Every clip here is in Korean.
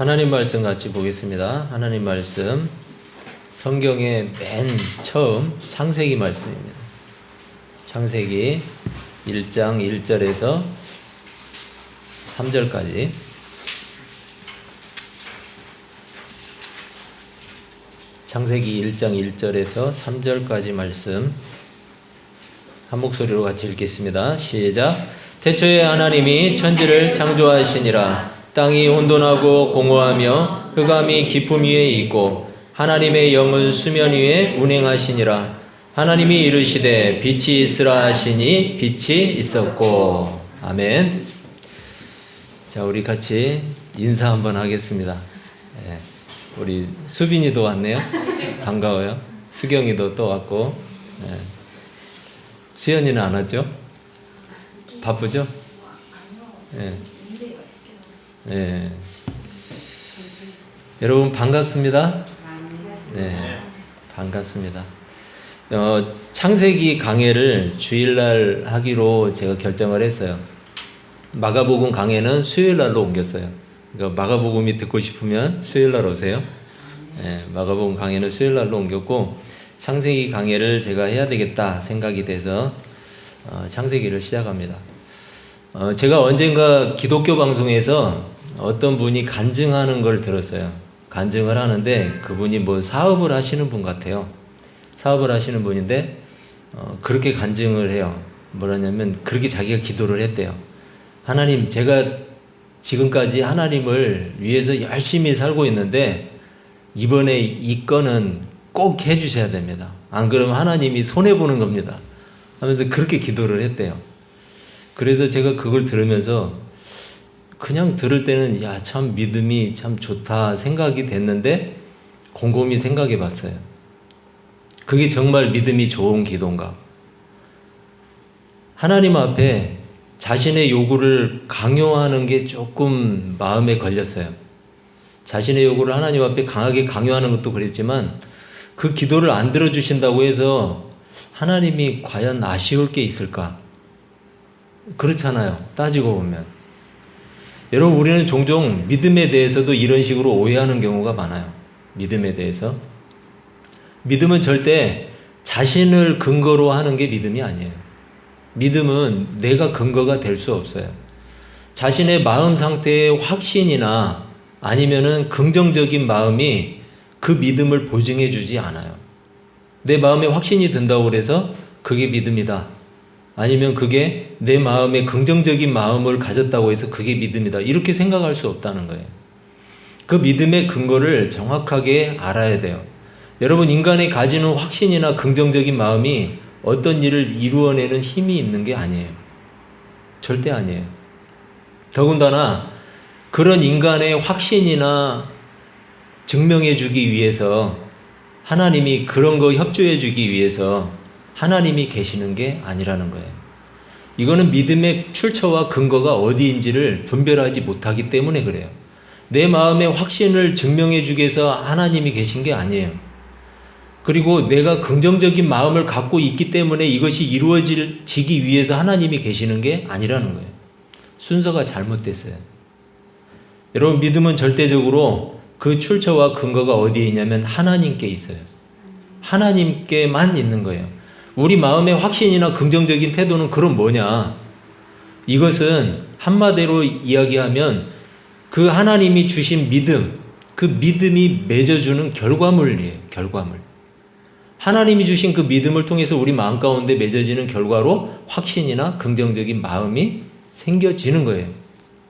하나님 말씀 같이 보겠습니다. 하나님 말씀 성경의 맨 처음 창세기 말씀입니다. 창세기 1장 1절에서 3절까지. 창세기 1장 1절에서 3절까지 말씀 한 목소리로 같이 읽겠습니다. 시작. 태초에 하나님이 천지를 창조하시니라. 땅이 혼돈하고 공허하며 흑암이 깊음 위에 있고 하나님의 영은 수면 위에 운행하시니라. 하나님이 이르시되 빛이 있으라 하시니 빛이 있었고. 아멘. 자, 우리 같이 인사 한번 하겠습니다. 네. 우리 수빈이도 왔네요. 반가워요. 수경이도 또 왔고. 네. 수연이는 안 왔죠? 바쁘죠? 네. 네. 여러분 반갑습니다. 네, 반갑습니다. 창세기 강해를 주일날 하기로 제가 결정을 했어요. 마가복음 강해는 수요일날로 옮겼어요. 그러니까 마가복음이 듣고 싶으면 수요일날 오세요. 네, 마가복음 강해는 수요일날로 옮겼고 창세기 강해를 제가 해야 되겠다 생각이 돼서 창세기를 시작합니다. 제가 언젠가 기독교 방송에서 어떤 분이 간증하는 걸 들었어요. 간증을 하는데 그분이 뭐 사업을 하시는 분 같아요. 사업을 하시는 분인데 그렇게 간증을 해요. 뭐라냐면 그렇게 자기가 기도를 했대요. 하나님, 제가 지금까지 하나님을 위해서 열심히 살고 있는데 이번에 이 건은 꼭 해주셔야 됩니다. 안 그러면 하나님이 손해보는 겁니다. 하면서 그렇게 기도를 했대요. 그래서 제가 그걸 들으면서 그냥 들을 때는 야, 참 믿음이 참 좋다 생각이 됐는데 곰곰이 생각해 봤어요. 그게 정말 믿음이 좋은 기도인가? 하나님 앞에 자신의 요구를 강요하는 게 조금 마음에 걸렸어요. 자신의 요구를 하나님 앞에 강하게 강요하는 것도 그랬지만 그 기도를 안 들어주신다고 해서 하나님이 과연 아쉬울 게 있을까? 그렇잖아요. 따지고 보면. 여러분, 우리는 종종 믿음에 대해서도 이런 식으로 오해하는 경우가 많아요. 믿음에 대해서. 믿음은 절대 자신을 근거로 하는 게 믿음이 아니에요. 믿음은 내가 근거가 될 수 없어요. 자신의 마음 상태의 확신이나 아니면은 긍정적인 마음이 그 믿음을 보증해 주지 않아요. 내 마음에 확신이 든다고 그래서 그게 믿음이다. 아니면 그게 내 마음에 긍정적인 마음을 가졌다고 해서 그게 믿음이다. 이렇게 생각할 수 없다는 거예요. 그 믿음의 근거를 정확하게 알아야 돼요. 여러분, 인간이 가지는 확신이나 긍정적인 마음이 어떤 일을 이루어내는 힘이 있는 게 아니에요. 절대 아니에요. 더군다나 그런 인간의 확신이나 증명해 주기 위해서 하나님이 그런 거 협조해 주기 위해서 하나님이 계시는 게 아니라는 거예요. 이거는 믿음의 출처와 근거가 어디인지를 분별하지 못하기 때문에 그래요. 내 마음의 확신을 증명해 주기 위해서 하나님이 계신 게 아니에요. 그리고 내가 긍정적인 마음을 갖고 있기 때문에 이것이 이루어지기 위해서 하나님이 계시는 게 아니라는 거예요. 순서가 잘못됐어요. 여러분, 믿음은 절대적으로 그 출처와 근거가 어디에 있냐면 하나님께 있어요. 하나님께만 있는 거예요. 우리 마음의 확신이나 긍정적인 태도는 그럼 뭐냐? 이것은 한마디로 이야기하면 그 하나님이 주신 믿음, 그 믿음이 맺어주는 결과물이에요. 결과물. 하나님이 주신 그 믿음을 통해서 우리 마음 가운데 맺어지는 결과로 확신이나 긍정적인 마음이 생겨지는 거예요.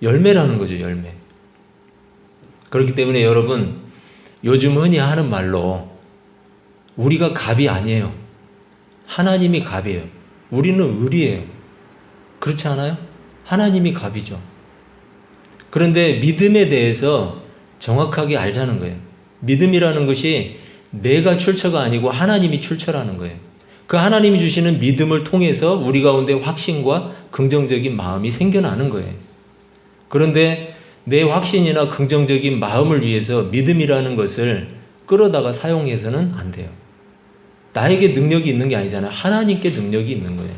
열매라는 거죠, 열매. 그렇기 때문에 여러분, 요즘 흔히 하는 말로 우리가 갑이 아니에요. 하나님이 갑이에요. 우리는 을이에요. 그렇지 않아요? 하나님이 갑이죠. 그런데 믿음에 대해서 정확하게 알자는 거예요. 믿음이라는 것이 내가 출처가 아니고 하나님이 출처라는 거예요. 그 하나님이 주시는 믿음을 통해서 우리 가운데 확신과 긍정적인 마음이 생겨나는 거예요. 그런데 내 확신이나 긍정적인 마음을 위해서 믿음이라는 것을 끌어다가 사용해서는 안 돼요. 나에게 능력이 있는 게 아니잖아요. 하나님께 능력이 있는 거예요.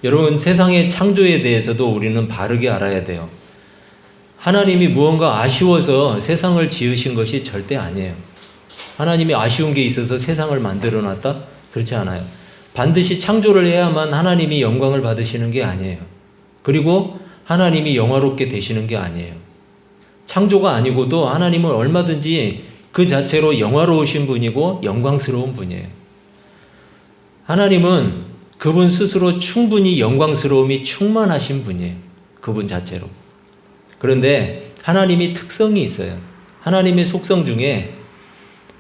여러분, 세상의 창조에 대해서도 우리는 바르게 알아야 돼요. 하나님이 무언가 아쉬워서 세상을 지으신 것이 절대 아니에요. 하나님이 아쉬운 게 있어서 세상을 만들어 놨다? 그렇지 않아요. 반드시 창조를 해야만 하나님이 영광을 받으시는 게 아니에요. 그리고 하나님이 영화롭게 되시는 게 아니에요. 창조가 아니고도 하나님은 얼마든지 그 자체로 영화로우신 분이고 영광스러운 분이에요. 하나님은 그분 스스로 충분히 영광스러움이 충만하신 분이에요. 그분 자체로. 그런데 하나님이 특성이 있어요. 하나님의 속성 중에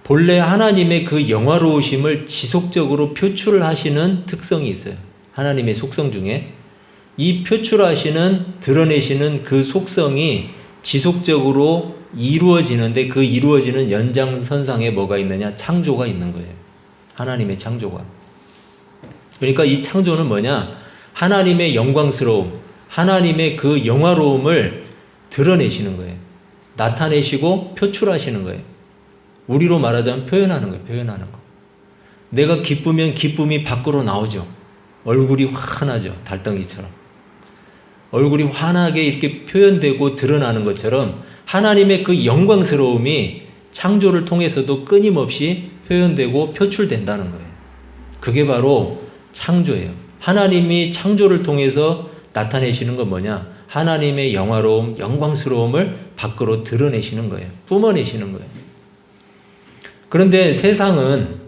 본래 하나님의 그 영화로우심을 지속적으로 표출을 하시는 특성이 있어요. 하나님의 속성 중에 이 표출하시는, 드러내시는 그 속성이 지속적으로 이루어지는데 그 이루어지는 연장선상에 뭐가 있느냐? 창조가 있는 거예요. 하나님의 창조가. 그러니까 이 창조는 뭐냐? 하나님의 영광스러움, 하나님의 그 영화로움을 드러내시는 거예요. 나타내시고 표출하시는 거예요. 우리로 말하자면 표현하는 거예요. 표현하는 거. 내가 기쁘면 기쁨이 밖으로 나오죠. 얼굴이 환하죠. 달덩이처럼. 얼굴이 환하게 이렇게 표현되고 드러나는 것처럼 하나님의 그 영광스러움이 창조를 통해서도 끊임없이 표현되고 표출된다는 거예요. 그게 바로 창조예요. 하나님이 창조를 통해서 나타내시는 건 뭐냐? 하나님의 영화로움, 영광스러움을 밖으로 드러내시는 거예요. 뿜어내시는 거예요. 그런데 세상은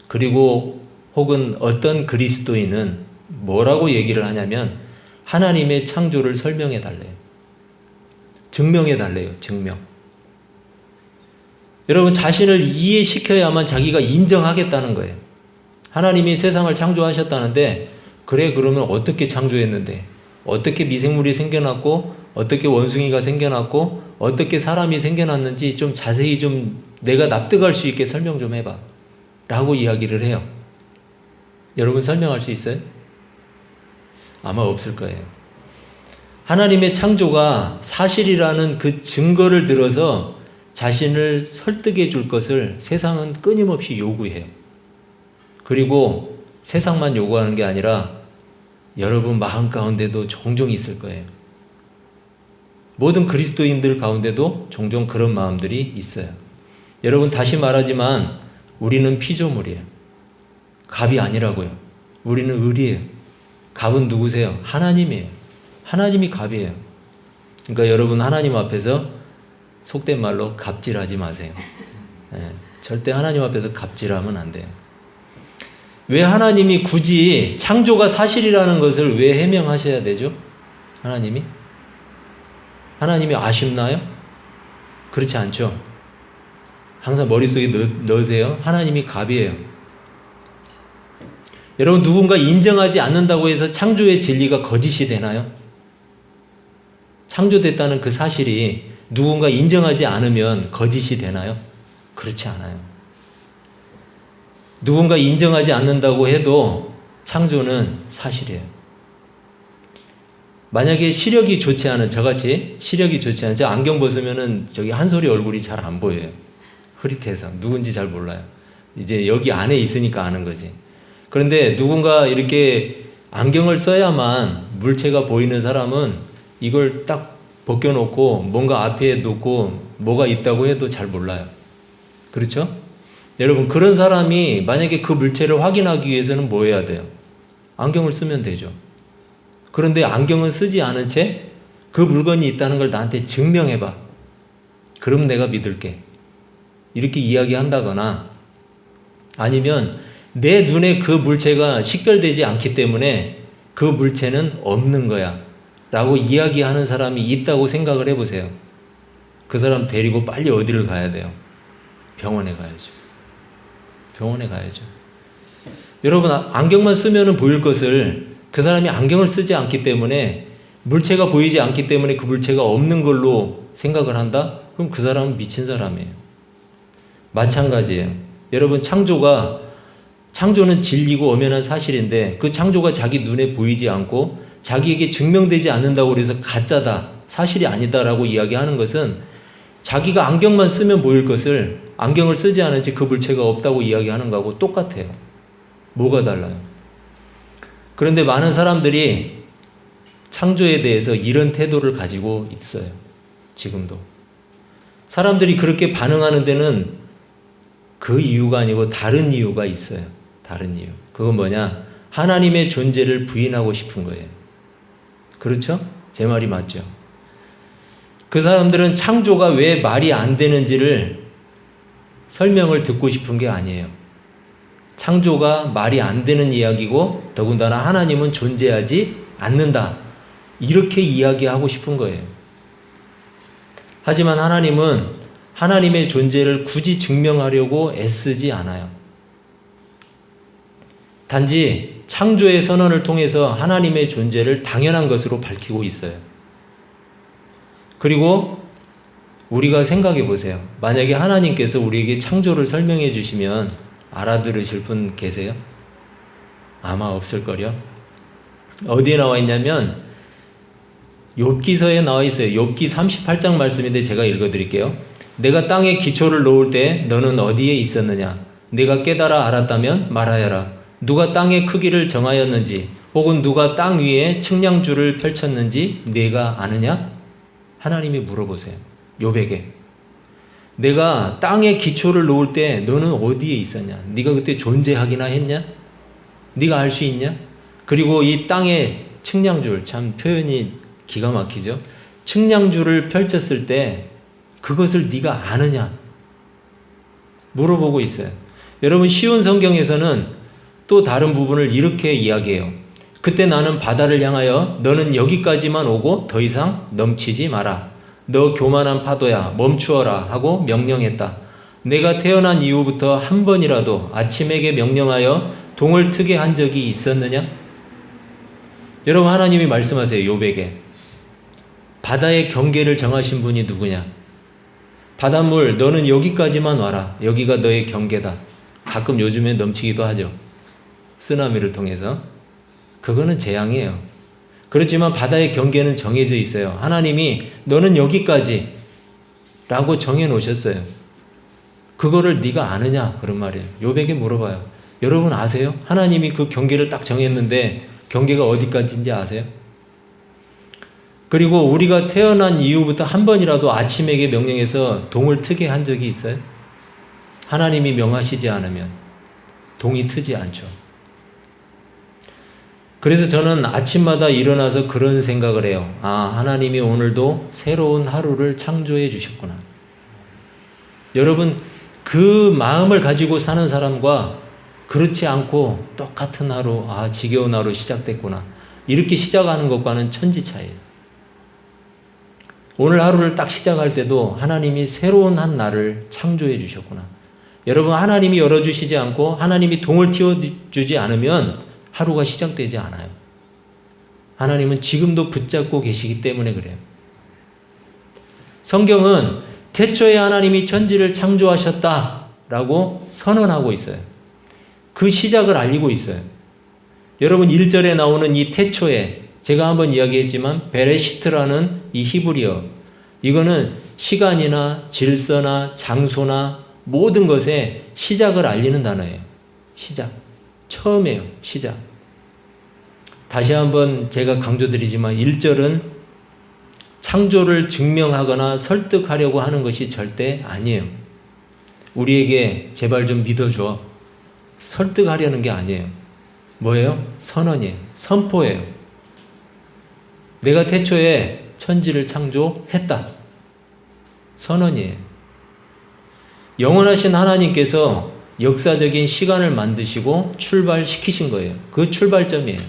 그리고 혹은 어떤 그리스도인은 뭐라고 얘기를 하냐면 하나님의 창조를 설명해 달래요. 증명해 달래요. 증명. 여러분 자신을 이해시켜야만 자기가 인정하겠다는 거예요. 하나님이 세상을 창조하셨다는데 그래 그러면 어떻게 창조했는데 어떻게 미생물이 생겨났고 어떻게 원숭이가 생겨났고 어떻게 사람이 생겨났는지 좀 자세히 좀 내가 납득할 수 있게 설명 좀 해봐 라고 이야기를 해요. 여러분 설명할 수 있어요? 아마 없을 거예요. 하나님의 창조가 사실이라는 그 증거를 들어서 자신을 설득해 줄 것을 세상은 끊임없이 요구해요. 그리고 세상만 요구하는 게 아니라 여러분 마음 가운데도 종종 있을 거예요. 모든 그리스도인들 가운데도 종종 그런 마음들이 있어요. 여러분 다시 말하지만 우리는 피조물이에요. 갑이 아니라고요. 우리는 을이에요. 갑은 누구세요? 하나님이에요. 하나님이 갑이에요. 그러니까 여러분 하나님 앞에서 속된 말로 갑질하지 마세요. 절대 하나님 앞에서 갑질하면 안 돼요. 왜 하나님이 굳이 창조가 사실이라는 것을 왜 해명하셔야 되죠? 하나님이 아쉽나요? 그렇지 않죠. 항상 머릿속에 넣으세요. 하나님이 갑이에요. 여러분 누군가 인정하지 않는다고 해서 창조의 진리가 거짓이 되나요? 창조됐다는 그 사실이 누군가 인정하지 않으면 거짓이 되나요? 그렇지 않아요. 누군가 인정하지 않는다고 해도 창조는 사실이에요. 만약에 시력이 좋지 않은 저같이 시력이 좋지 않은 저 안경 벗으면은 저기 한솔이 얼굴이 잘 안 보여요. 흐릿해서 누군지 잘 몰라요. 이제 여기 안에 있으니까 아는 거지. 그런데 누군가 이렇게 안경을 써야만 물체가 보이는 사람은 이걸 딱 벗겨놓고 뭔가 앞에 놓고 뭐가 있다고 해도 잘 몰라요. 그렇죠? 여러분 그런 사람이 만약에 그 물체를 확인하기 위해서는 뭐 해야 돼요? 안경을 쓰면 되죠. 그런데 안경은 쓰지 않은 채 그 물건이 있다는 걸 나한테 증명해봐. 그럼 내가 믿을게. 이렇게 이야기한다거나 아니면 내 눈에 그 물체가 식별되지 않기 때문에 그 물체는 없는 거야 라고 이야기하는 사람이 있다고 생각을 해보세요. 그 사람 데리고 빨리 어디를 가야 돼요? 병원에 가야죠. 병원에 가야죠. 여러분 안경만 쓰면 보일 것을 그 사람이 안경을 쓰지 않기 때문에 물체가 보이지 않기 때문에 그 물체가 없는 걸로 생각을 한다? 그럼 그 사람은 미친 사람이에요. 마찬가지예요. 여러분 창조는 진리고 엄연한 사실인데 그 창조가 자기 눈에 보이지 않고 자기에게 증명되지 않는다고 해서 가짜다, 사실이 아니다라고 이야기하는 것은 자기가 안경만 쓰면 보일 것을 안경을 쓰지 않은 채 그 물체가 없다고 이야기하는 거하고 똑같아요. 뭐가 달라요? 그런데 많은 사람들이 창조에 대해서 이런 태도를 가지고 있어요. 지금도. 사람들이 그렇게 반응하는 데는 그 이유가 아니고 다른 이유가 있어요. 다른 이유. 그건 뭐냐? 하나님의 존재를 부인하고 싶은 거예요. 그렇죠? 제 말이 맞죠? 그 사람들은 창조가 왜 말이 안 되는지를 설명을 듣고 싶은 게 아니에요. 창조가 말이 안 되는 이야기고 더군다나 하나님은 존재하지 않는다. 이렇게 이야기하고 싶은 거예요. 하지만 하나님은 하나님의 존재를 굳이 증명하려고 애쓰지 않아요. 단지 창조의 선언을 통해서 하나님의 존재를 당연한 것으로 밝히고 있어요. 그리고 우리가 생각해 보세요. 만약에 하나님께서 우리에게 창조를 설명해 주시면 알아들으실 분 계세요? 아마 없을걸요? 어디에 나와 있냐면 욥기서에 나와 있어요. 욥기 38장 말씀인데 제가 읽어드릴게요. 내가 땅에 기초를 놓을 때 너는 어디에 있었느냐? 내가 깨달아 알았다면 말하여라. 누가 땅의 크기를 정하였는지 혹은 누가 땅 위에 측량줄을 펼쳤는지 네가 아느냐? 하나님이 물어보세요. 욥에게. 내가 땅에 기초를 놓을 때 너는 어디에 있었냐? 네가 그때 존재하기나 했냐? 네가 알 수 있냐? 그리고 이 땅의 측량줄, 참 표현이 기가 막히죠. 측량줄을 펼쳤을 때 그것을 네가 아느냐? 물어보고 있어요. 여러분 쉬운 성경에서는 또 다른 부분을 이렇게 이야기해요. 그때 나는 바다를 향하여 너는 여기까지만 오고 더 이상 넘치지 마라. 너 교만한 파도야 멈추어라 하고 명령했다. 내가 태어난 이후부터 한 번이라도 아침에게 명령하여 동을 트게 한 적이 있었느냐? 여러분 하나님이 말씀하세요. 욥에게. 바다의 경계를 정하신 분이 누구냐? 바닷물 너는 여기까지만 와라. 여기가 너의 경계다. 가끔 요즘에 넘치기도 하죠. 쓰나미를 통해서. 그거는 재앙이에요. 그렇지만 바다의 경계는 정해져 있어요. 하나님이 너는 여기까지 라고 정해놓으셨어요. 그거를 네가 아느냐? 그런 말이에요. 욥에게 물어봐요. 여러분 아세요? 하나님이 그 경계를 딱 정했는데 경계가 어디까지인지 아세요? 그리고 우리가 태어난 이후부터 한 번이라도 아침에게 명령해서 동을 트게 한 적이 있어요? 하나님이 명하시지 않으면 동이 트지 않죠. 그래서 저는 아침마다 일어나서 그런 생각을 해요. 아, 하나님이 오늘도 새로운 하루를 창조해 주셨구나. 여러분, 그 마음을 가지고 사는 사람과 그렇지 않고 똑같은 하루, 아, 지겨운 하루 시작됐구나. 이렇게 시작하는 것과는 천지 차이예요. 오늘 하루를 딱 시작할 때도 하나님이 새로운 한 날을 창조해 주셨구나. 여러분, 하나님이 열어주시지 않고 하나님이 동을 틔워주지 않으면 하루가 시작되지 않아요. 하나님은 지금도 붙잡고 계시기 때문에 그래요. 성경은 태초에 하나님이 천지를 창조하셨다라고 선언하고 있어요. 그 시작을 알리고 있어요. 여러분 1절에 나오는 이 태초에 제가 한번 이야기했지만 베레시트라는 이 히브리어 이거는 시간이나 질서나 장소나 모든 것의 시작을 알리는 단어예요. 시작. 처음이에요. 시작. 다시 한번 제가 강조드리지만 1절은 창조를 증명하거나 설득하려고 하는 것이 절대 아니에요. 우리에게 제발 좀 믿어줘. 설득하려는 게 아니에요. 뭐예요? 선언이에요. 선포예요. 내가 태초에 천지를 창조했다. 선언이에요. 영원하신 하나님께서 역사적인 시간을 만드시고 출발시키신 거예요. 그 출발점이에요.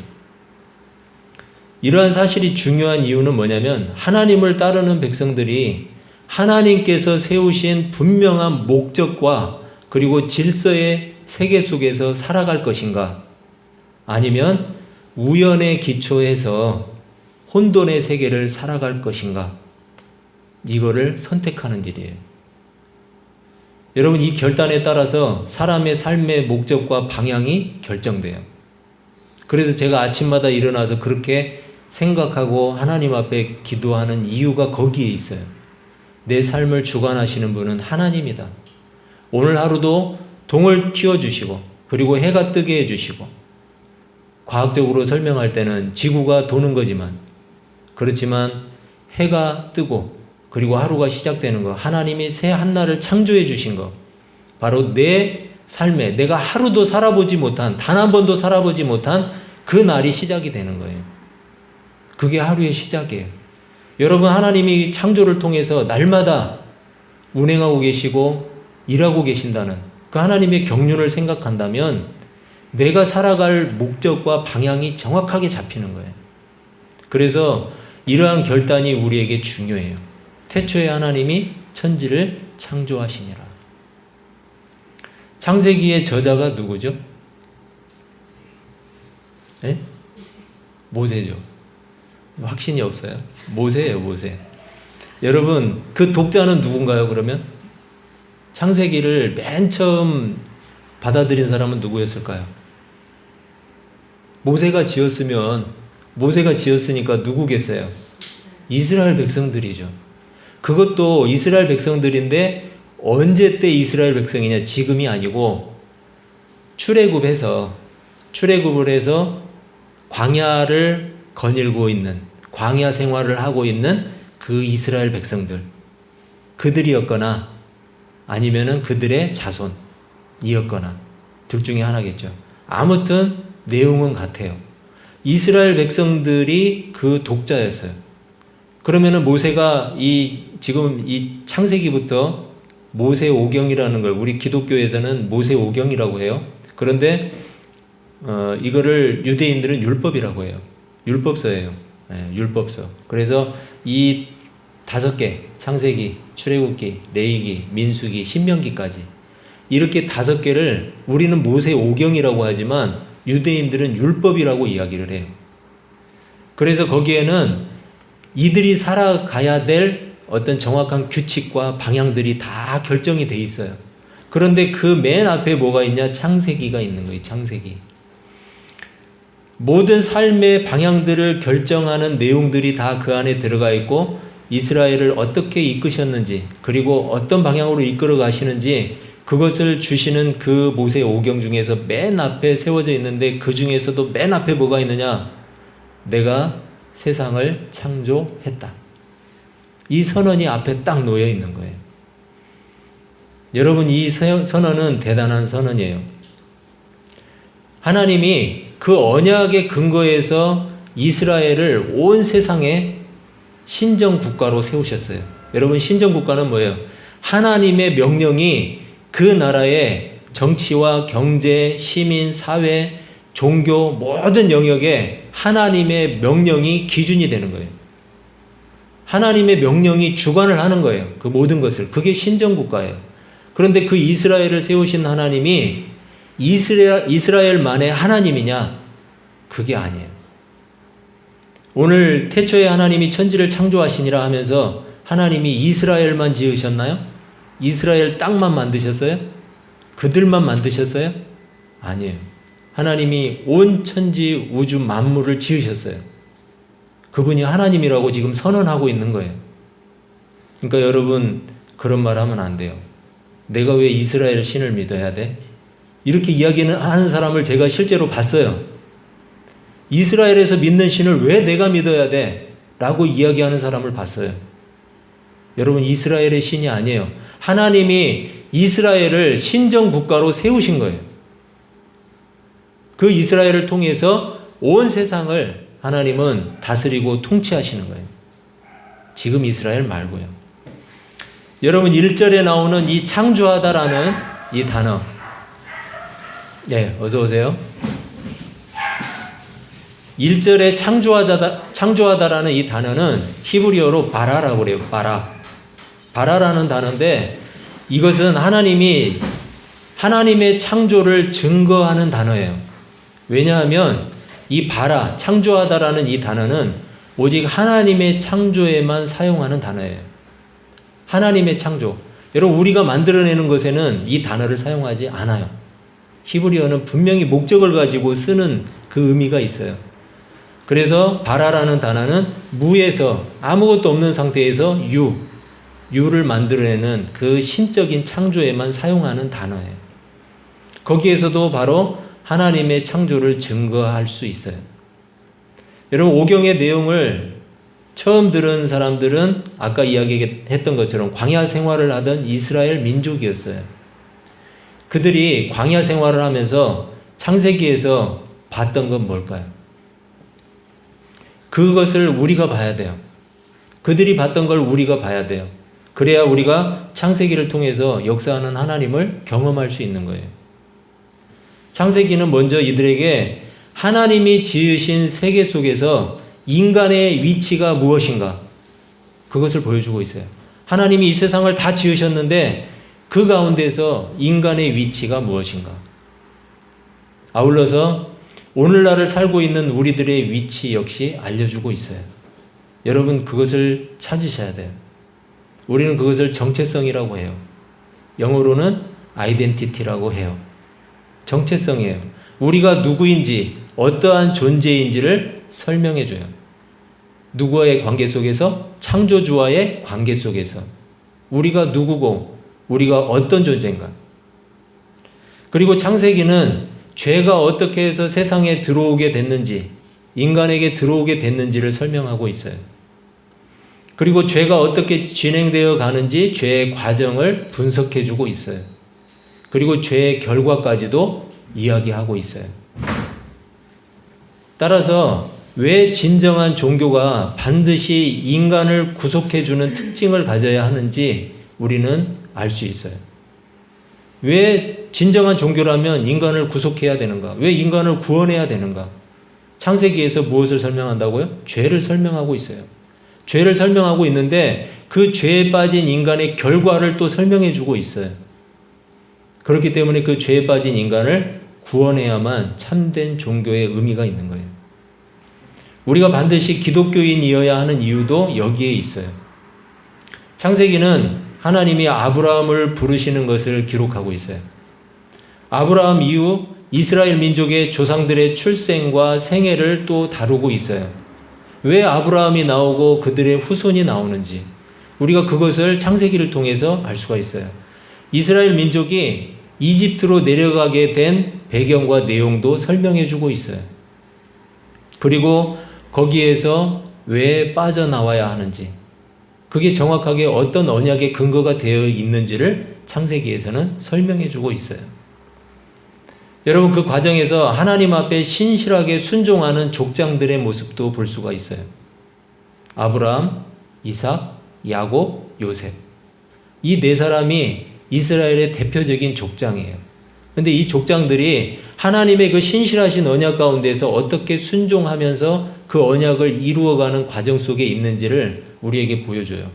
이러한 사실이 중요한 이유는 뭐냐면 하나님을 따르는 백성들이 하나님께서 세우신 분명한 목적과 그리고 질서의 세계 속에서 살아갈 것인가 아니면 우연의 기초에서 혼돈의 세계를 살아갈 것인가 이거를 선택하는 일이에요. 여러분 이 결단에 따라서 사람의 삶의 목적과 방향이 결정돼요. 그래서 제가 아침마다 일어나서 그렇게 생각하고 하나님 앞에 기도하는 이유가 거기에 있어요. 내 삶을 주관하시는 분은 하나님이다. 오늘 하루도 동을 틔워주시고 그리고 해가 뜨게 해주시고 과학적으로 설명할 때는 지구가 도는 거지만 그렇지만 해가 뜨고 그리고 하루가 시작되는 거, 하나님이 새 한날을 창조해 주신 거, 바로 내 삶에 내가 하루도 살아보지 못한, 단 한 번도 살아보지 못한 그 날이 시작이 되는 거예요. 그게 하루의 시작이에요. 여러분, 하나님이 창조를 통해서 날마다 운행하고 계시고 일하고 계신다는 그 하나님의 경륜을 생각한다면 내가 살아갈 목적과 방향이 정확하게 잡히는 거예요. 그래서 이러한 결단이 우리에게 중요해요. 태초에 하나님이 천지를 창조하시니라. 창세기의 저자가 누구죠? 네? 모세죠. 확신이 없어요. 모세예요, 모세. 여러분, 그 독자는 누군가요, 그러면? 창세기를 맨 처음 받아들인 사람은 누구였을까요? 모세가 지었으니까 누구겠어요? 이스라엘 백성들이죠. 그것도 이스라엘 백성들인데 언제 때 이스라엘 백성이냐? 지금이 아니고 출애굽을 해서 광야를 거닐고 있는, 광야 생활을 하고 있는 그 이스라엘 백성들, 그들이었거나 아니면은 그들의 자손이었거나 둘 중에 하나겠죠. 아무튼 내용은 같아요. 이스라엘 백성들이 그 독자였어요. 그러면은 모세가 지금 이 창세기부터 모세오경이라는 걸 우리 기독교에서는 모세오경이라고 해요. 그런데 이거를 유대인들은 율법이라고 해요. 율법서예요. 네, 율법서. 그래서 이 5개, 창세기, 출애굽기, 레위기, 민수기, 신명기까지 이렇게 5개를 우리는 모세오경이라고 하지만 유대인들은 율법이라고 이야기를 해요. 그래서 거기에는 이들이 살아가야 될 어떤 정확한 규칙과 방향들이 다 결정이 돼 있어요. 그런데 그 맨 앞에 뭐가 있냐? 창세기가 있는 거예요. 창세기. 모든 삶의 방향들을 결정하는 내용들이 다 그 안에 들어가 있고 이스라엘을 어떻게 이끄셨는지 그리고 어떤 방향으로 이끌어 가시는지 그것을 주시는 그 모세오경 중에서 맨 앞에 세워져 있는데 그 중에서도 맨 앞에 뭐가 있느냐? 내가 세상을 창조했다. 이 선언이 앞에 딱 놓여 있는 거예요. 여러분, 이 선언은 대단한 선언이에요. 하나님이 그 언약의 근거에서 이스라엘을 온 세상에 신정국가로 세우셨어요. 여러분, 신정국가는 뭐예요? 하나님의 명령이 그 나라의 정치와 경제, 시민, 사회, 종교 모든 영역에 하나님의 명령이 기준이 되는 거예요. 하나님의 명령이 주관을 하는 거예요. 그 모든 것을. 그게 신정국가예요. 그런데 그 이스라엘을 세우신 하나님이 이스라엘만의 하나님이냐? 그게 아니에요. 오늘 태초에 하나님이 천지를 창조하시니라 하면서 하나님이 이스라엘만 지으셨나요? 이스라엘 땅만 만드셨어요? 그들만 만드셨어요? 아니에요. 하나님이 온 천지 우주 만물을 지으셨어요. 그분이 하나님이라고 지금 선언하고 있는 거예요. 그러니까 여러분, 그런 말 하면 안 돼요. 내가 왜 이스라엘 신을 믿어야 돼? 이렇게 이야기는 하는 사람을 제가 실제로 봤어요. 이스라엘에서 믿는 신을 왜 내가 믿어야 돼? 라고 이야기하는 사람을 봤어요. 여러분, 이스라엘의 신이 아니에요. 하나님이 이스라엘을 신정국가로 세우신 거예요. 그 이스라엘을 통해서 온 세상을 하나님은 다스리고 통치하시는 거예요. 지금 이스라엘 말고요. 여러분, 1절에 나오는 이 창조하다라는 이 단어, 네, 어서 오세요. 1절에 창조하다라는 이 단어는 히브리어로 바라라고 그래요. 바라라는 단어인데 이것은 하나님의 창조를 증거하는 단어예요. 왜냐하면 이 창조하다라는 이 단어는 오직 하나님의 창조에만 사용하는 단어예요. 하나님의 창조. 여러분, 우리가 만들어내는 것에는 이 단어를 사용하지 않아요. 히브리어는 분명히 목적을 가지고 쓰는 그 의미가 있어요. 그래서 바라라는 단어는 무에서 아무것도 없는 상태에서 유를 만들어내는 그 신적인 창조에만 사용하는 단어예요. 거기에서도 바로 하나님의 창조를 증거할 수 있어요. 여러분, 오경의 내용을 처음 들은 사람들은 아까 이야기했던 것처럼 광야 생활을 하던 이스라엘 민족이었어요. 그들이 광야 생활을 하면서 창세기에서 봤던 건 뭘까요? 그것을 우리가 봐야 돼요. 그들이 봤던 걸 우리가 봐야 돼요. 그래야 우리가 창세기를 통해서 역사하는 하나님을 경험할 수 있는 거예요. 창세기는 먼저 이들에게 하나님이 지으신 세계 속에서 인간의 위치가 무엇인가, 그것을 보여주고 있어요. 하나님이 이 세상을 다 지으셨는데 그 가운데서 인간의 위치가 무엇인가. 아울러서 오늘날을 살고 있는 우리들의 위치 역시 알려주고 있어요. 여러분, 그것을 찾으셔야 돼요. 우리는 그것을 정체성이라고 해요. 영어로는 아이덴티티라고 해요. 정체성이에요. 우리가 누구인지, 어떠한 존재인지를 설명해 줘요. 누구와의 관계 속에서? 창조주와의 관계 속에서. 우리가 누구고 우리가 어떤 존재인가. 그리고 창세기는 죄가 어떻게 해서 세상에 들어오게 됐는지, 인간에게 들어오게 됐는지를 설명하고 있어요. 그리고 죄가 어떻게 진행되어 가는지 죄의 과정을 분석해 주고 있어요. 그리고 죄의 결과까지도 이야기하고 있어요. 따라서 왜 진정한 종교가 반드시 인간을 구속해 주는 특징을 가져야 하는지 우리는 알 수 있어요. 왜 진정한 종교라면 인간을 구속해야 되는가? 왜 인간을 구원해야 되는가? 창세기에서 무엇을 설명한다고요? 죄를 설명하고 있어요. 죄를 설명하고 있는데 그 죄에 빠진 인간의 결과를 또 설명해 주고 있어요. 그렇기 때문에 그 죄에 빠진 인간을 구원해야만 참된 종교의 의미가 있는 거예요. 우리가 반드시 기독교인이어야 하는 이유도 여기에 있어요. 창세기는 하나님이 아브라함을 부르시는 것을 기록하고 있어요. 아브라함 이후 이스라엘 민족의 조상들의 출생과 생애를 또 다루고 있어요. 왜 아브라함이 나오고 그들의 후손이 나오는지 우리가 그것을 창세기를 통해서 알 수가 있어요. 이스라엘 민족이 이집트로 내려가게 된 배경과 내용도 설명해 주고 있어요. 그리고 거기에서 왜 빠져나와야 하는지, 그게 정확하게 어떤 언약의 근거가 되어 있는지를 창세기에서는 설명해 주고 있어요. 여러분, 그 과정에서 하나님 앞에 신실하게 순종하는 족장들의 모습도 볼 수가 있어요. 아브라함, 이삭, 야곱, 요셉. 이 네 사람이 이스라엘의 대표적인 족장이에요. 근데 이 족장들이 하나님의 그 신실하신 언약 가운데서 어떻게 순종하면서 그 언약을 이루어가는 과정 속에 있는지를 우리에게 보여줘요.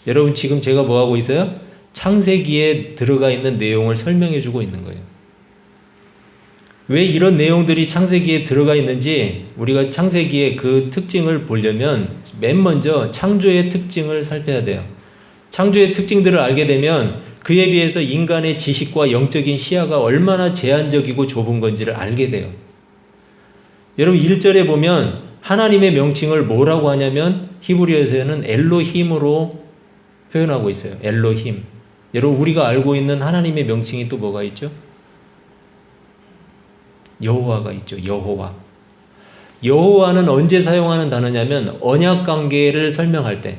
여러분, 지금 제가 뭐 하고 있어요? 창세기에 들어가 있는 내용을 설명해 주고 있는 거예요. 왜 이런 내용들이 창세기에 들어가 있는지 우리가 창세기의 그 특징을 보려면 맨 먼저 창조의 특징을 살펴야 돼요. 창조의 특징들을 알게 되면 그에 비해서 인간의 지식과 영적인 시야가 얼마나 제한적이고 좁은 건지를 알게 돼요. 여러분, 1절에 보면 하나님의 명칭을 뭐라고 하냐면 히브리어에서는 엘로힘으로 표현하고 있어요. 엘로힘. 여러분, 우리가 알고 있는 하나님의 명칭이 또 뭐가 있죠? 여호와가 있죠. 여호와. 여호와는 언제 사용하는 단어냐면 언약 관계를 설명할 때,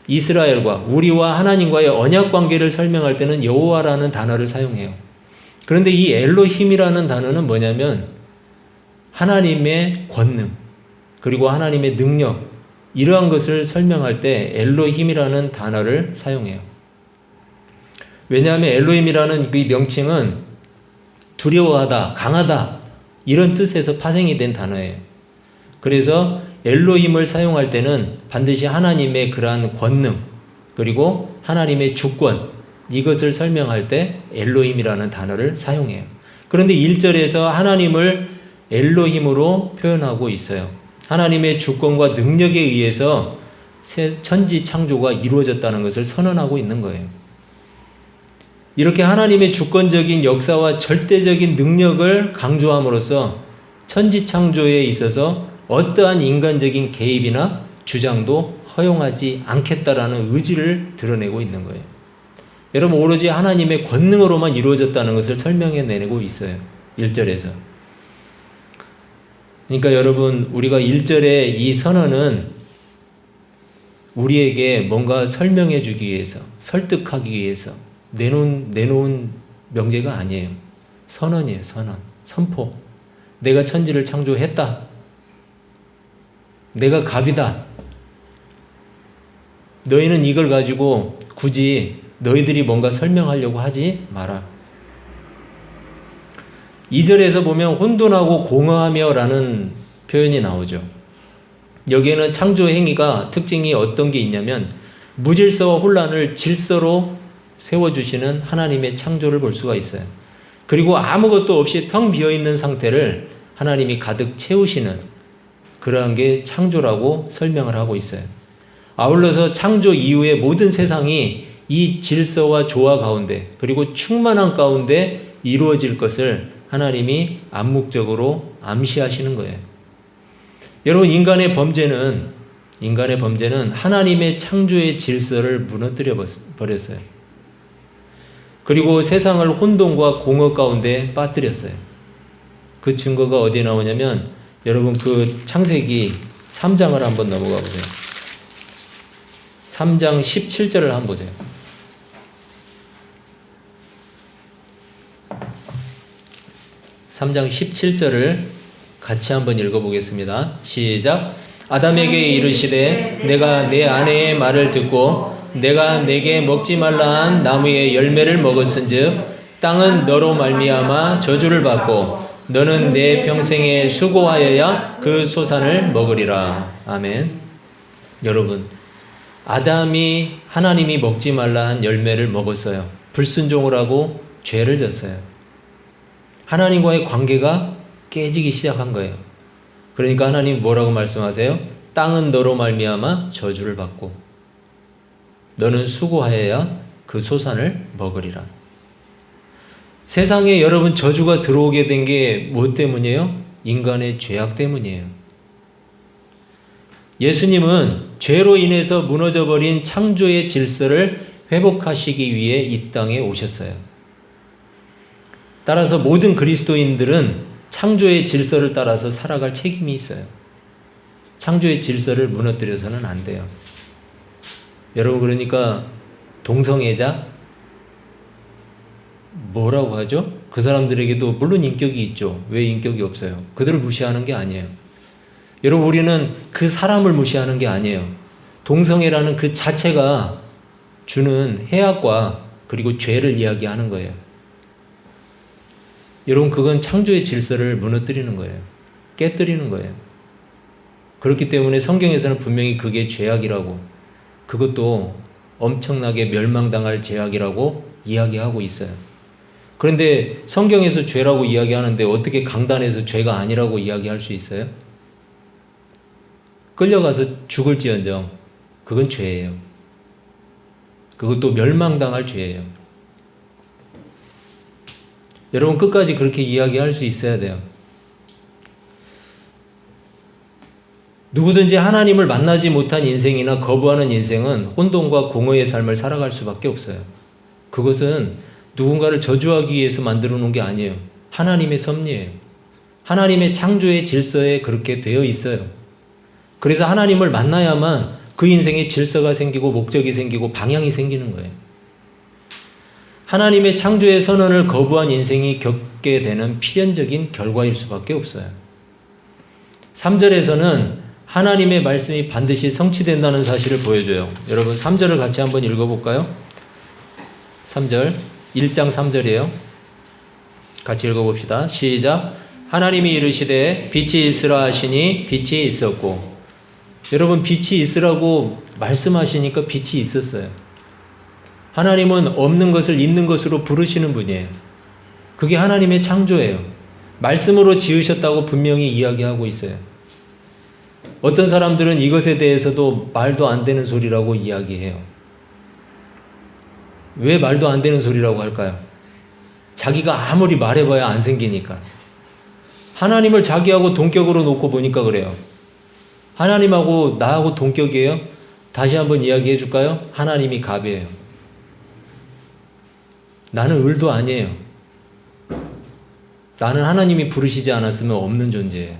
이스라엘과 우리와 하나님과의 언약 관계를 설명할 때는 여호와라는 단어를 사용해요. 그런데 이 엘로힘이라는 단어는 뭐냐면 하나님의 권능, 그리고 하나님의 능력, 이러한 것을 설명할 때 엘로힘이라는 단어를 사용해요. 왜냐하면 엘로힘이라는 그 명칭은 두려워하다, 강하다, 이런 뜻에서 파생이 된 단어예요. 그래서 엘로힘을 사용할 때는 반드시 하나님의 그러한 권능, 그리고 하나님의 주권, 이것을 설명할 때 엘로힘이라는 단어를 사용해요. 그런데 1절에서 하나님을 엘로힘으로 표현하고 있어요. 하나님의 주권과 능력에 의해서 천지 창조가 이루어졌다는 것을 선언하고 있는 거예요. 이렇게 하나님의 주권적인 역사와 절대적인 능력을 강조함으로써 천지 창조에 있어서 어떠한 인간적인 개입이나 주장도 허용하지 않겠다라는 의지를 드러내고 있는 거예요. 여러분, 오로지 하나님의 권능으로만 이루어졌다는 것을 설명해내고 있어요. 1절에서. 그러니까 여러분, 우리가 1절의 이 선언은 우리에게 뭔가 설명해 주기 위해서, 설득하기 위해서 내놓은 명제가 아니에요. 선언이에요, 선언. 선포. 내가 천지를 창조했다. 내가 갑이다. 너희는 이걸 가지고 굳이 너희들이 뭔가 설명하려고 하지 마라. 2절에서 보면 혼돈하고 공허하며 라는 표현이 나오죠. 여기에는 창조 행위가 특징이 어떤 게 있냐면 무질서와 혼란을 질서로 세워주시는 하나님의 창조를 볼 수가 있어요. 그리고 아무것도 없이 텅 비어있는 상태를 하나님이 가득 채우시는 그러한 게 창조라고 설명을 하고 있어요. 아울러서 창조 이후의 모든 세상이 이 질서와 조화 가운데 그리고 충만한 가운데 이루어질 것을 하나님이 암묵적으로 암시하시는 거예요. 여러분, 인간의 범죄는 하나님의 창조의 질서를 무너뜨려 버렸어요. 그리고 세상을 혼돈과 공허 가운데 빠뜨렸어요. 그 증거가 어디에 나오냐면 여러분 그 창세기 3장을 한번 넘어가 보세요. 3장 17절을 한번 보세요. 3장 17절을 같이 한번 읽어보겠습니다. 시작. 아담에게 이르시되 내가 내 아내의 말을 듣고 내가 내게 먹지 말라 한 나무의 열매를 먹었은즉 땅은 너로 말미암아 저주를 받고 너는 내 평생에 수고하여야 그 소산을 먹으리라. 아멘. 여러분, 아담이 하나님이 먹지 말라 한 열매를 먹었어요. 불순종을 하고 죄를 졌어요. 하나님과의 관계가 깨지기 시작한 거예요. 그러니까 하나님 뭐라고 말씀하세요? 땅은 너로 말미암아 저주를 받고 너는 수고하여야 그 소산을 먹으리라. 세상에 여러분 저주가 들어오게 된 게 뭐 때문이에요? 인간의 죄악 때문이에요. 예수님은 죄로 인해서 무너져버린 창조의 질서를 회복하시기 위해 이 땅에 오셨어요. 따라서 모든 그리스도인들은 창조의 질서를 따라서 살아갈 책임이 있어요. 창조의 질서를 무너뜨려서는 안 돼요. 여러분, 그러니까 동성애자 뭐라고 하죠? 그 사람들에게도 물론 인격이 있죠. 왜 인격이 없어요? 그들을 무시하는 게 아니에요. 여러분, 우리는 그 사람을 무시하는 게 아니에요. 동성애라는 그 자체가 주는 해악과 그리고 죄를 이야기하는 거예요. 여러분, 그건 창조의 질서를 무너뜨리는 거예요. 깨뜨리는 거예요. 그렇기 때문에 성경에서는 분명히 그게 죄악이라고, 그것도 엄청나게 멸망당할 죄악이라고 이야기하고 있어요. 그런데 성경에서 죄라고 이야기하는데 어떻게 강단에서 죄가 아니라고 이야기할 수 있어요? 끌려가서 죽을지언정 그건 죄예요. 그것도 멸망당할 죄예요. 여러분, 끝까지 그렇게 이야기할 수 있어야 돼요. 누구든지 하나님을 만나지 못한 인생이나 거부하는 인생은 혼돈과 공허의 삶을 살아갈 수밖에 없어요. 그것은 누군가를 저주하기 위해서 만들어 놓은 게 아니에요. 하나님의 섭리예요. 하나님의 창조의 질서에 그렇게 되어 있어요. 그래서 하나님을 만나야만 그 인생에 질서가 생기고 목적이 생기고 방향이 생기는 거예요. 하나님의 창조의 선언을 거부한 인생이 겪게 되는 필연적인 결과일 수밖에 없어요. 3절에서는 하나님의 말씀이 반드시 성취된다는 사실을 보여줘요. 여러분 3절을 같이 한번 읽어볼까요? 3절, 1장 3절이에요. 같이 읽어봅시다. 시작. 하나님이 이르시되 빛이 있으라 하시니 빛이 있었고. 여러분, 빛이 있으라고 말씀하시니까 빛이 있었어요. 하나님은 없는 것을 있는 것으로 부르시는 분이에요. 그게 하나님의 창조예요. 말씀으로 지으셨다고 분명히 이야기하고 있어요. 어떤 사람들은 이것에 대해서도 말도 안 되는 소리라고 이야기해요. 왜 말도 안 되는 소리라고 할까요? 자기가 아무리 말해봐야 안 생기니까. 하나님을 자기하고 동격으로 놓고 보니까 그래요. 하나님하고 나하고 동격이에요? 다시 한번 이야기해 줄까요? 하나님이 갑이에요. 나는 을도 아니에요. 나는 하나님이 부르시지 않았으면 없는 존재예요.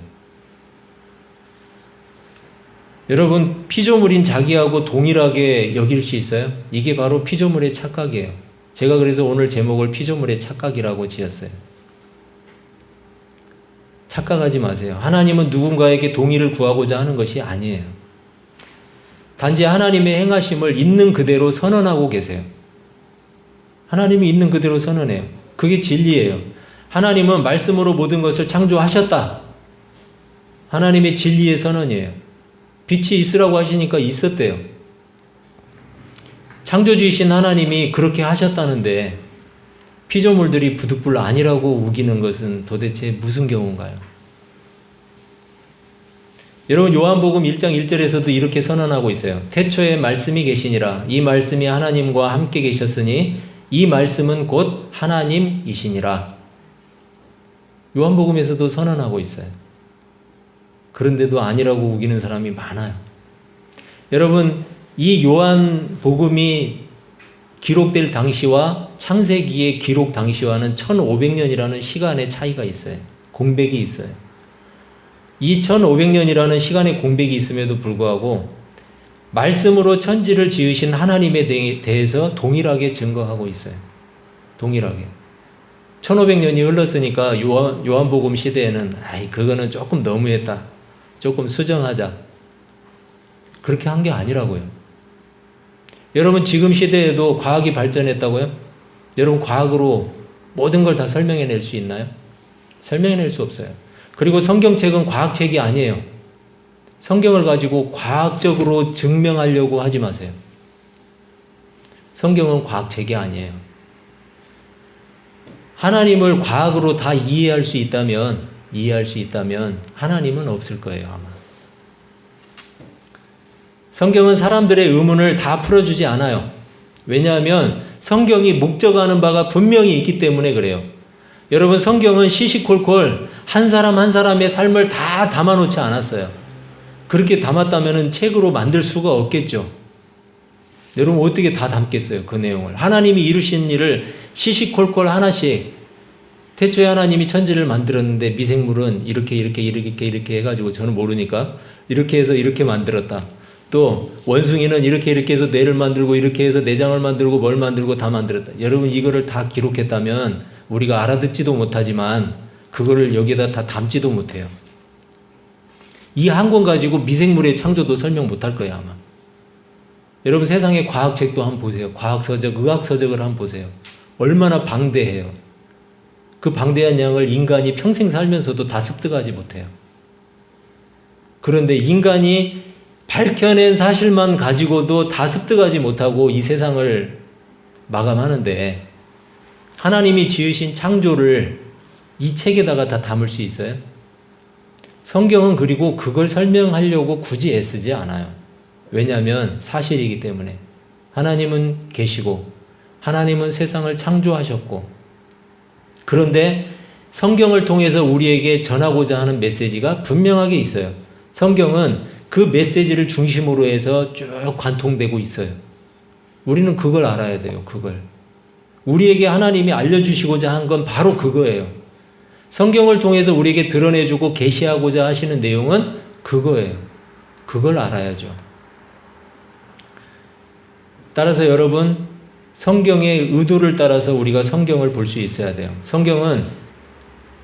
여러분, 피조물인 자기하고 동일하게 여길 수 있어요? 이게 바로 피조물의 착각이에요. 제가 그래서 오늘 제목을 피조물의 착각이라고 지었어요. 착각하지 마세요. 하나님은 누군가에게 동의를 구하고자 하는 것이 아니에요. 단지 하나님의 행하심을 있는 그대로 선언하고 계세요. 하나님이 있는 그대로 선언해요. 그게 진리예요. 하나님은 말씀으로 모든 것을 창조하셨다. 하나님의 진리의 선언이에요. 빛이 있으라고 하시니까 있었대요. 창조주이신 하나님이 그렇게 하셨다는데 피조물들이 부득불 아니라고 우기는 것은 도대체 무슨 경우인가요? 여러분, 요한복음 1장 1절에서도 이렇게 선언하고 있어요. 태초에 말씀이 계시니라. 이 말씀이 하나님과 함께 계셨으니 이 말씀은 곧 하나님이시니라. 요한복음에서도 선언하고 있어요. 그런데도 아니라고 우기는 사람이 많아요. 여러분, 이 요한복음이 기록될 당시와 창세기의 기록 당시와는 1500년이라는 시간의 차이가 있어요. 공백이 있어요. 이 1500년이라는 시간의 공백이 있음에도 불구하고 말씀으로 천지를 지으신 하나님에 대해서 동일하게 증거하고 있어요. 동일하게. 1500년이 흘렀으니까 요한복음 시대에는 그거는 조금 너무했다. 조금 수정하자. 그렇게 한 게 아니라고요. 여러분, 지금 시대에도 과학이 발전했다고요? 여러분, 과학으로 모든 걸 다 설명해낼 수 있나요? 설명해낼 수 없어요. 그리고 성경책은 과학책이 아니에요. 성경을 가지고 과학적으로 증명하려고 하지 마세요. 성경은 과학책이 아니에요. 하나님을 과학으로 다 이해할 수 있다면 하나님은 없을 거예요, 아마. 성경은 사람들의 의문을 다 풀어주지 않아요. 왜냐하면 성경이 목적하는 바가 분명히 있기 때문에 그래요. 여러분, 성경은 시시콜콜 한 사람 한 사람의 삶을 다 담아놓지 않았어요. 그렇게 담았다면 책으로 만들 수가 없겠죠. 여러분, 어떻게 다 담겠어요, 그 내용을. 하나님이 이루신 일을 시시콜콜 하나씩, 태초에 하나님이 천지를 만들었는데 미생물은 이렇게 해가지고, 저는 모르니까 이렇게 해서 이렇게 만들었다. 또 원숭이는 이렇게 해서 뇌를 만들고 이렇게 해서 내장을 만들고 뭘 만들고 다 만들었다. 여러분, 이거를 다 기록했다면 우리가 알아듣지도 못하지만 그거를 여기에다 다 담지도 못해요. 이 한 권 가지고 미생물의 창조도 설명 못할 거예요, 아마. 여러분, 세상의 과학책도 한번 보세요. 과학서적, 의학서적을 한번 보세요. 얼마나 방대해요. 그 방대한 양을 인간이 평생 살면서도 다 습득하지 못해요. 그런데 인간이 밝혀낸 사실만 가지고도 다 습득하지 못하고 이 세상을 마감하는데 하나님이 지으신 창조를 이 책에다가 다 담을 수 있어요? 성경은 그리고 그걸 설명하려고 굳이 애쓰지 않아요. 왜냐하면 사실이기 때문에. 하나님은 계시고 하나님은 세상을 창조하셨고, 그런데 성경을 통해서 우리에게 전하고자 하는 메시지가 분명하게 있어요. 성경은 그 메시지를 중심으로 해서 쭉 관통되고 있어요. 우리는 그걸 알아야 돼요. 그걸. 우리에게 하나님이 알려주시고자 한 건 바로 그거예요. 성경을 통해서 우리에게 드러내주고 계시하고자 하시는 내용은 그거예요. 그걸 알아야죠. 따라서 여러분, 성경의 의도를 따라서 우리가 성경을 볼 수 있어야 돼요. 성경은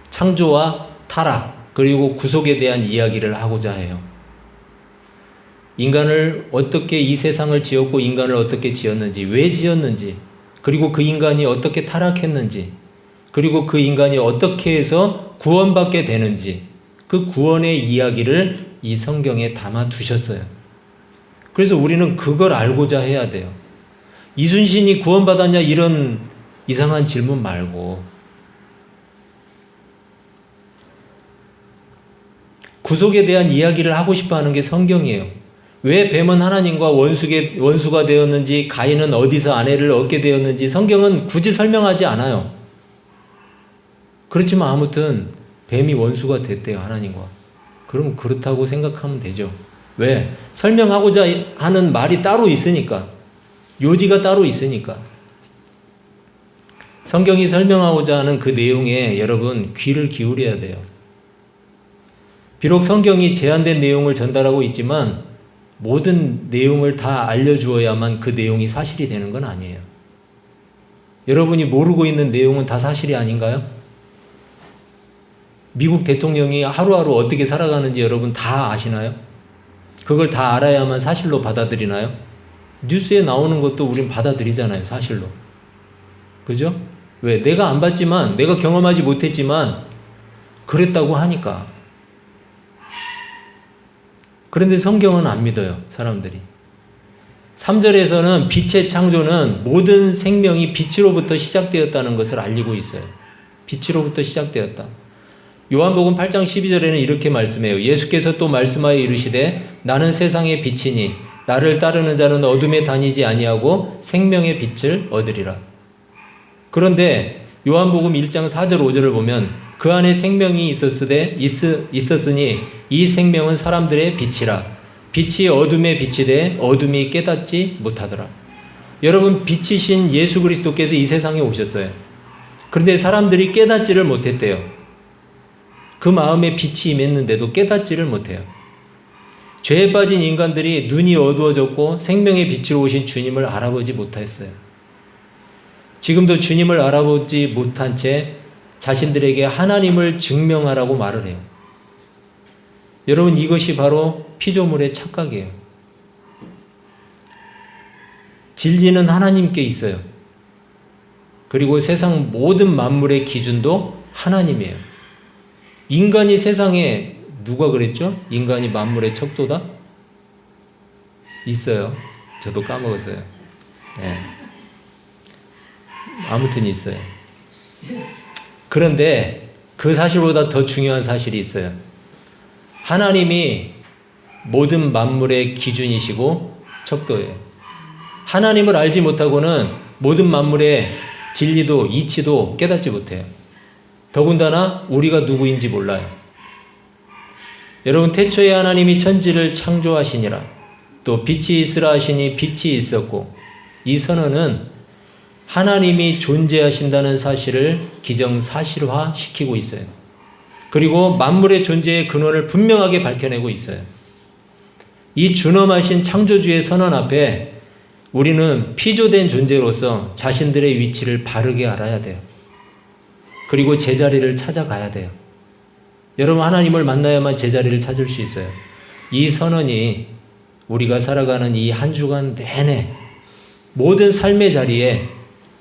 창조와 타락, 그리고 구속에 대한 이야기를 하고자 해요. 인간을 어떻게, 이 세상을 지었고 인간을 어떻게 지었는지, 왜 지었는지, 그리고 그 인간이 어떻게 타락했는지, 그리고 그 인간이 어떻게 해서 구원받게 되는지, 그 구원의 이야기를 이 성경에 담아 두셨어요. 그래서 우리는 그걸 알고자 해야 돼요. 이순신이 구원받았냐, 이런 이상한 질문 말고 구속에 대한 이야기를 하고 싶어 하는 게 성경이에요. 왜 뱀은 하나님과 원수가 되었는지, 가인은 어디서 아내를 얻게 되었는지 성경은 굳이 설명하지 않아요. 그렇지만 아무튼 뱀이 원수가 됐대요, 하나님과. 그럼 그렇다고 생각하면 되죠. 왜? 설명하고자 하는 말이 따로 있으니까. 요지가 따로 있으니까. 성경이 설명하고자 하는 그 내용에 여러분 귀를 기울여야 돼요. 비록 성경이 제한된 내용을 전달하고 있지만 모든 내용을 다 알려주어야만 그 내용이 사실이 되는 건 아니에요. 여러분이 모르고 있는 내용은 다 사실이 아닌가요? 미국 대통령이 하루하루 어떻게 살아가는지 여러분 다 아시나요? 그걸 다 알아야만 사실로 받아들이나요? 뉴스에 나오는 것도 우린 받아들이잖아요, 사실로. 그죠? 왜? 내가 안 봤지만, 내가 경험하지 못했지만 그랬다고 하니까. 그런데 성경은 안 믿어요, 사람들이. 3절에서는 빛의 창조는 모든 생명이 빛으로부터 시작되었다는 것을 알리고 있어요. 빛으로부터 시작되었다. 요한복음 8장 12절에는 이렇게 말씀해요. 예수께서 또 말씀하여 이르시되 나는 세상의 빛이니 나를 따르는 자는 어둠에 다니지 아니하고 생명의 빛을 얻으리라. 그런데 요한복음 1장 4절 5절을 보면 그 안에 생명이 있었으니 이 생명은 사람들의 빛이라. 빛이 어둠에 빛이 돼 어둠이 깨닫지 못하더라. 여러분, 빛이신 예수 그리스도께서 이 세상에 오셨어요. 그런데 사람들이 깨닫지를 못했대요. 그 마음에 빛이 임했는데도 깨닫지를 못해요. 죄에 빠진 인간들이 눈이 어두워졌고 생명의 빛으로 오신 주님을 알아보지 못했어요. 지금도 주님을 알아보지 못한 채 자신들에게 하나님을 증명하라고 말을 해요. 여러분, 이것이 바로 피조물의 착각이에요. 진리는 하나님께 있어요. 그리고 세상 모든 만물의 기준도 하나님이에요. 인간이 세상에 누가 그랬죠? 인간이 만물의 척도다? 있어요. 저도 까먹었어요. 네. 아무튼 있어요. 그런데 그 사실보다 더 중요한 사실이 있어요. 하나님이 모든 만물의 기준이시고 척도예요. 하나님을 알지 못하고는 모든 만물의 진리도 이치도 깨닫지 못해요. 더군다나 우리가 누구인지 몰라요. 여러분, 태초에 하나님이 천지를 창조하시니라. 또 빛이 있으라 하시니 빛이 있었고, 이 선언은 하나님이 존재하신다는 사실을 기정사실화 시키고 있어요. 그리고 만물의 존재의 근원을 분명하게 밝혀내고 있어요. 이 준엄하신 창조주의 선언 앞에 우리는 피조된 존재로서 자신들의 위치를 바르게 알아야 돼요. 그리고 제자리를 찾아가야 돼요. 여러분, 하나님을 만나야만 제자리를 찾을 수 있어요. 이 선언이 우리가 살아가는 이 한 주간 내내 모든 삶의 자리에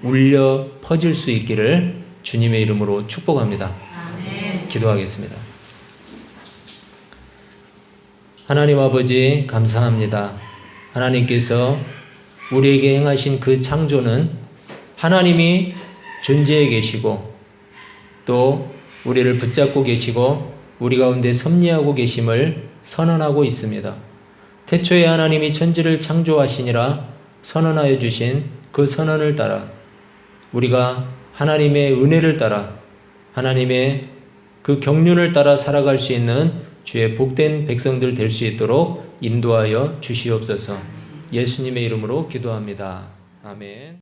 울려 퍼질 수 있기를 주님의 이름으로 축복합니다. 아멘. 기도하겠습니다. 하나님 아버지, 감사합니다. 하나님께서 우리에게 행하신 그 창조는 하나님이 존재해 계시고 또 우리를 붙잡고 계시고 우리 가운데 섭리하고 계심을 선언하고 있습니다. 태초에 하나님이 천지를 창조하시니라 선언하여 주신 그 선언을 따라 우리가 하나님의 은혜를 따라 하나님의 그 경륜을 따라 살아갈 수 있는 주의 복된 백성들 될 수 있도록 인도하여 주시옵소서. 예수님의 이름으로 기도합니다. 아멘.